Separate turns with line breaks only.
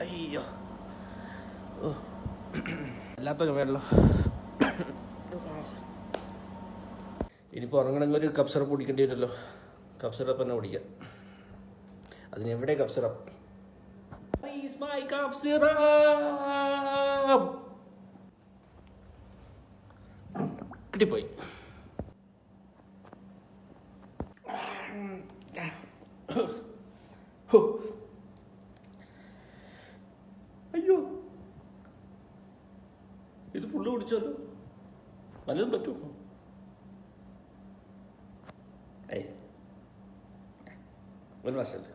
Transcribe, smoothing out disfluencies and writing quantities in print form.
അയ്യോ അല്ലാത്ത ചുമയല്ലോ. ഇനിയിപ്പോൾ ഉറങ്ങണമെങ്കിൽ ഒരു കഫ് സിറപ്പ് കുടിക്കേണ്ടി വരുമല്ലോ. കഫ് സിറപ്പ് തന്നെ കുടിക്കാം. അതിനെവിടെ cough syrup? My cough syrup കിട്ടിപ്പോയി. അയ്യോ ഇത് ഫുള്ള് കുടിച്ചല്ലോ. വല്ലതും പറ്റുമോ? ഒരു വർഷമല്ലേ.